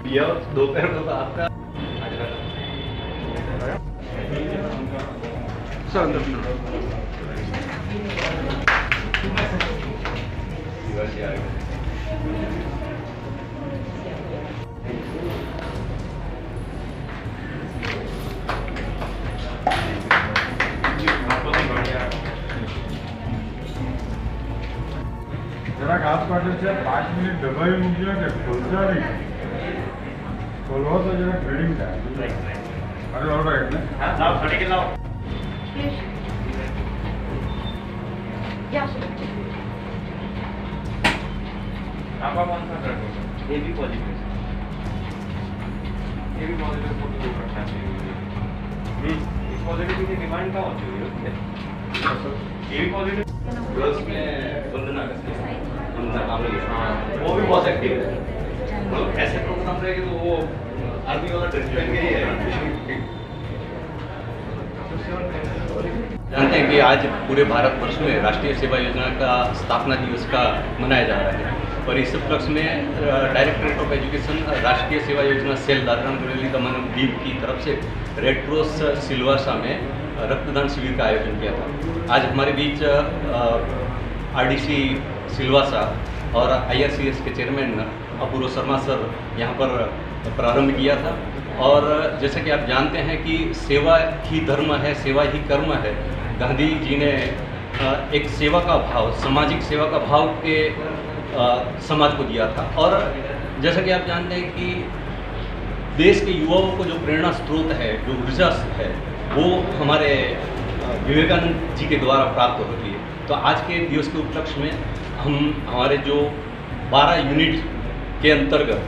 दिया दोपहर को तो आपका सर अंदर જરાક હાથ પાટે છે 5 મિનિટ દબાવી મૂક્યો કે ખોલતા નહીં ખોલવો તો જરાક ફીડિંગ થાય અરે ઓર્ડર એટલે હા લાવ ખડી કે લાવ आपका कौन सा कर ये भी पॉजिटिव ये भी पॉजिटिव फोटो रखा है इस पॉजिटिव की डिमांड का होती है ये भी पॉजिटिव गर्ल्स में वंदना वंदना कामली वो भी बहुत एक्टिव है मतलब ऐसे प्रोग्राम रहेंगे तो वो आर्मी वाला ड्रेस पहन के ही है। जानते हैं कि आज पूरे भारतवर्ष में राष्ट्रीय सेवा योजना का स्थापना दिवस का मनाया जा रहा है और इस उपलक्ष्य में डायरेक्टरेट ऑफ एजुकेशन राष्ट्रीय सेवा योजना सेल दादरा नगर हवेली दमन और दीव की तरफ से रेड क्रॉस सिलवासा में रक्तदान शिविर का आयोजन किया था। आज हमारे बीच आरडीसी सिलवासा और IRCS के चेयरमैन अपूर्व शर्मा सर यहाँ पर प्रारंभ किया था और जैसे कि आप जानते हैं कि सेवा ही धर्म है, सेवा ही कर्म है। गांधी जी ने एक सेवा का भाव, सामाजिक सेवा का भाव के समाज को दिया था और जैसा कि आप जानते हैं कि देश के युवाओं को जो प्रेरणा स्रोत है, जो ऊर्जा है, वो हमारे विवेकानंद जी के द्वारा प्राप्त होती है। तो आज के दिवस के उपलक्ष्य में हम हमारे जो 12 यूनिट के अंतर्गत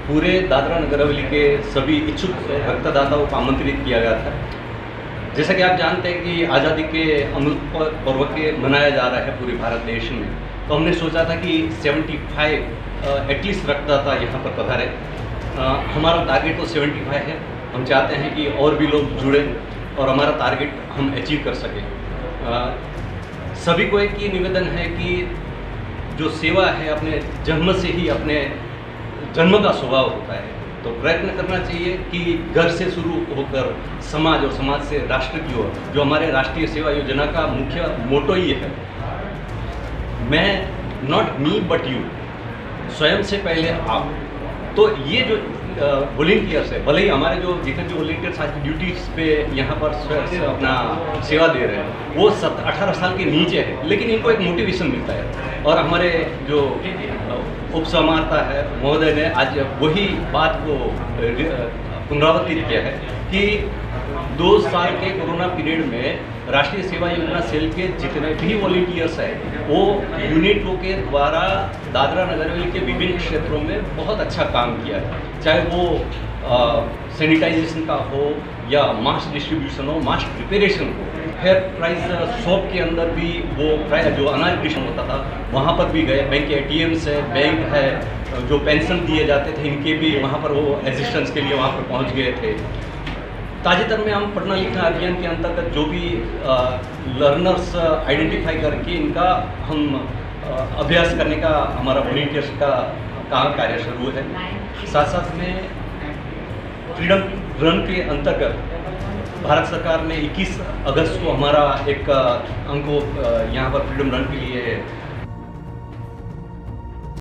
पूरे दादरा नगर हवेली के सभी इच्छुक रक्तदाताओं को आमंत्रित किया गया था। जैसा कि आप जानते हैं कि आज़ादी के अमृत पर्व के मनाया जा रहा है पूरे भारत देश में, तो हमने सोचा था कि 75 एटलीस्ट रक्तदाता यहाँ पर पधारे। हमारा टारगेट तो 75 है। हम चाहते हैं कि और भी लोग जुड़े और हमारा टारगेट हम अचीव कर सकें। सभी को एक ही निवेदन है कि जो सेवा है अपने जन्म से ही अपने जन्म का स्वभाव होता है, तो प्रयत्न करना चाहिए कि घर से शुरू होकर समाज और समाज से राष्ट्र की ओर, जो हमारे राष्ट्रीय सेवा योजना का मुख्य मोटो ही है, मैं नॉट मी बट यू, स्वयं से पहले आप। तो ये जो वॉलंटियर्स है, भले ही हमारे जो जितने भी वॉलंटियर्स आज ड्यूटीज पे यहाँ पर अपना सेवा दे रहे हैं वो 18 साल के नीचे है, लेकिन इनको एक मोटिवेशन मिलता है। और हमारे जो उपसमाहर्ता है महोदय ने आज वही बात को पुनरावृत्ति किया है कि 2 साल के कोरोना पीरियड में राष्ट्रीय सेवा योजना सेल के जितने भी वॉलंटियर्स हैं वो यूनिटों के द्वारा दादरा नगर हवेली के विभिन्न क्षेत्रों में बहुत अच्छा काम किया है, चाहे वो सैनिटाइजेशन का हो या मास्क डिस्ट्रीब्यूशन हो, मास्क प्रिपरेशन हो, हेयर प्राइस शॉप के अंदर भी वो जो अनाज डिस्ट्रीब्यूशन होता था वहाँ पर भी गए, बैंक के ATMs है, बैंक है, जो पेंशन दिए जाते थे इनके भी वहाँ पर वो असिस्टेंस के लिए वहाँ पर पहुँच गए थे। ताजेतर में हम पढ़ना लिखना अभियान के अंतर्गत जो भी लर्नर्स आइडेंटिफाई करके इनका हम अभ्यास करने का हमारा वॉलंटियर्स का कार्य शुरू है। साथ साथ में फ्रीडम रन के अंतर्गत भारत सरकार ने 21 अगस्त को हमारा एक अंक यहाँ पर फ्रीडम रन के लिए